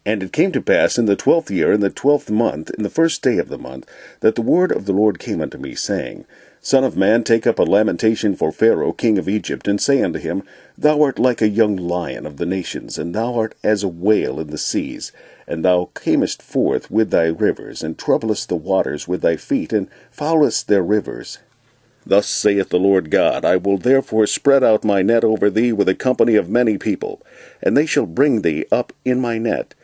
And it came to pass in the 12th year, in the 12th month, in the first day of the month, that the word of the Lord came unto me, saying, Son of man, take up a lamentation for Pharaoh king of Egypt, and say unto him, Thou art like a young lion of the nations, and thou art as a whale in the seas. And thou camest forth with thy rivers, and troublest the waters with thy feet, and foulest their rivers. Thus saith the Lord God, I will therefore spread out my net over thee with a company of many people, and they shall bring thee up in my net.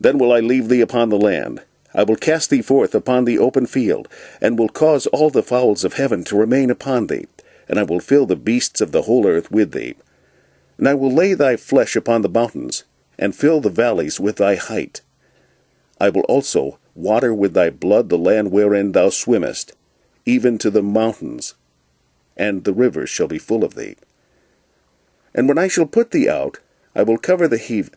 Then will I leave thee upon the land. I will cast thee forth upon the open field, and will cause all the fowls of heaven to remain upon thee, and I will fill the beasts of the whole earth with thee. And I will lay thy flesh upon the mountains, and fill the valleys with thy height. I will also water with thy blood the land wherein thou swimmest, even to the mountains, and the rivers shall be full of thee. And when I shall put thee out, I will cover the heave.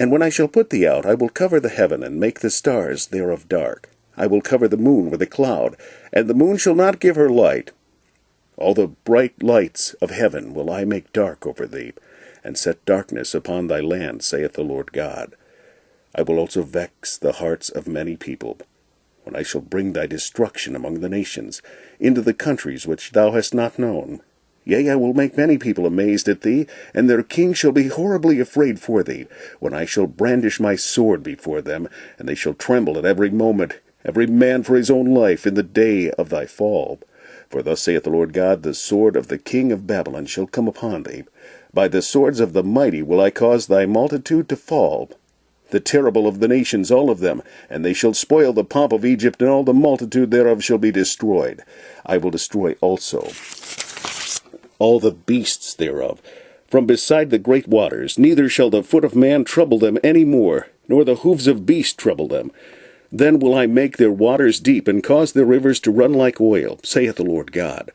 And when I shall put thee out, I will cover the heaven, and make the stars thereof dark. I will cover the moon with a cloud, and the moon shall not give her light. All the bright lights of heaven will I make dark over thee, and set darkness upon thy land, saith the Lord God. I will also vex the hearts of many people, when I shall bring thy destruction among the nations, into the countries which thou hast not known. Yea, I will make many people amazed at thee, and their king shall be horribly afraid for thee, when I shall brandish my sword before them, and they shall tremble at every moment, every man for his own life, in the day of thy fall. For thus saith the Lord God, the sword of the king of Babylon shall come upon thee. By the swords of the mighty will I cause thy multitude to fall, the terrible of the nations, all of them, and they shall spoil the pomp of Egypt, and all the multitude thereof shall be destroyed. I will destroy also all the beasts thereof, from beside the great waters, neither shall the foot of man trouble them any more, nor the hoofs of beast trouble them. Then will I make their waters deep, and cause their rivers to run like oil, saith the Lord God,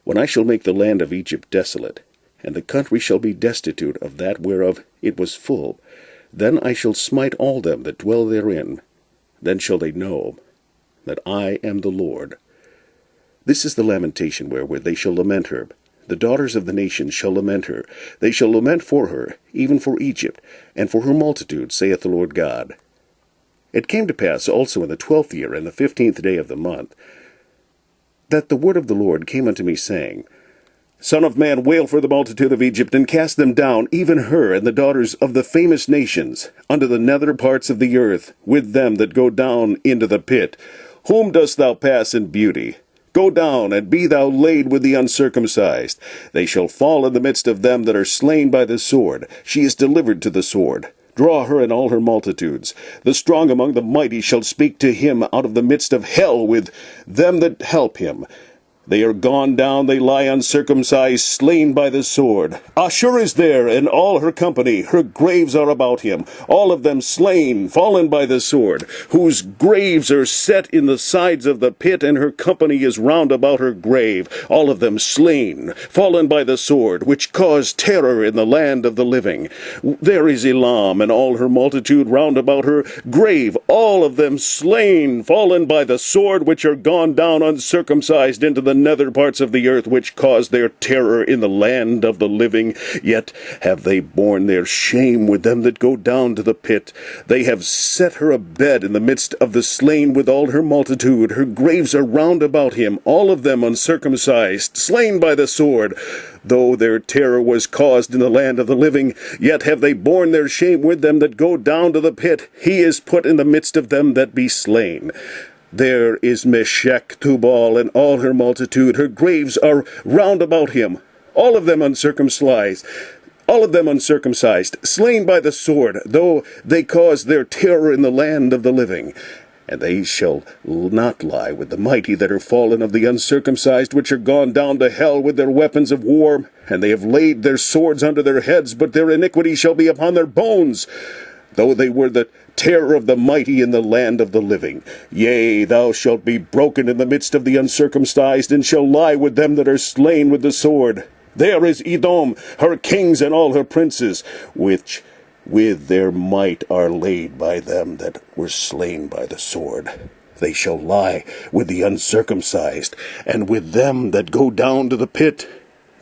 when I shall make the land of Egypt desolate, and the country shall be destitute of that whereof it was full. Then I shall smite all them that dwell therein. Then shall they know that I am the Lord. This is the lamentation wherewith they shall lament her. The daughters of the nations shall lament her. They shall lament for her, even for Egypt, and for her multitude, saith the Lord God. It came to pass also in the 12th year, and the 15th day of the month, that the word of the Lord came unto me, saying, Son of man, wail for the multitude of Egypt, and cast them down, even her and the daughters of the famous nations, unto the nether parts of the earth, with them that go down into the pit. Whom dost thou pass in beauty? Go down, and be thou laid with the uncircumcised. They shall fall in the midst of them that are slain by the sword. She is delivered to the sword. Draw her and all her multitudes. The strong among the mighty shall speak to him out of the midst of hell with them that help him. They are gone down, they lie uncircumcised, slain by the sword. Ashur is there, and all her company. Her graves are about him. All of them slain, fallen by the sword, whose graves are set in the sides of the pit, and her company is round about her grave. All of them slain, fallen by the sword, which caused terror in the land of the living. There is Elam, and all her multitude round about her grave. All of them slain, fallen by the sword, which are gone down uncircumcised into the nether parts of the earth, which caused their terror in the land of the living. Yet have they borne their shame with them that go down to the pit. They have set her a bed in the midst of the slain with all her multitude. Her graves are round about him, all of them uncircumcised, slain by the sword. Though their terror was caused in the land of the living, yet have they borne their shame with them that go down to the pit. He is put in the midst of them that be slain. There is Meshech, Tubal, and all her multitude. Her graves are round about him, all of them uncircumcised, slain by the sword, though they caused their terror in the land of the living. And they shall not lie with the mighty that are fallen of the uncircumcised, which are gone down to hell with their weapons of war. And they have laid their swords under their heads, but their iniquity shall be upon their bones, though they were the terror of the mighty in the land of the living. Yea, thou shalt be broken in the midst of the uncircumcised, and shall lie with them that are slain with the sword. There is Edom, her kings and all her princes, which with their might are laid by them that were slain by the sword. They shall lie with the uncircumcised, and with them that go down to the pit.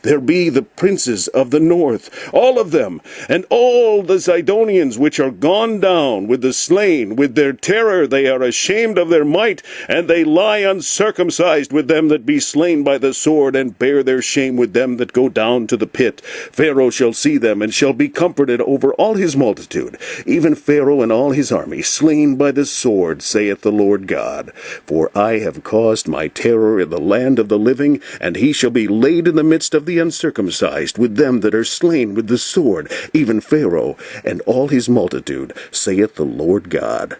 There be the princes of the north, all of them, and all the Zidonians which are gone down with the slain, with their terror they are ashamed of their might, and they lie uncircumcised with them that be slain by the sword, and bear their shame with them that go down to the pit. Pharaoh shall see them, and shall be comforted over all his multitude, even Pharaoh and all his army, slain by the sword, saith the Lord God. For I have caused my terror in the land of the living, and he shall be laid in the midst of the uncircumcised, with them that are slain with the sword, even Pharaoh and all his multitude, saith the Lord God.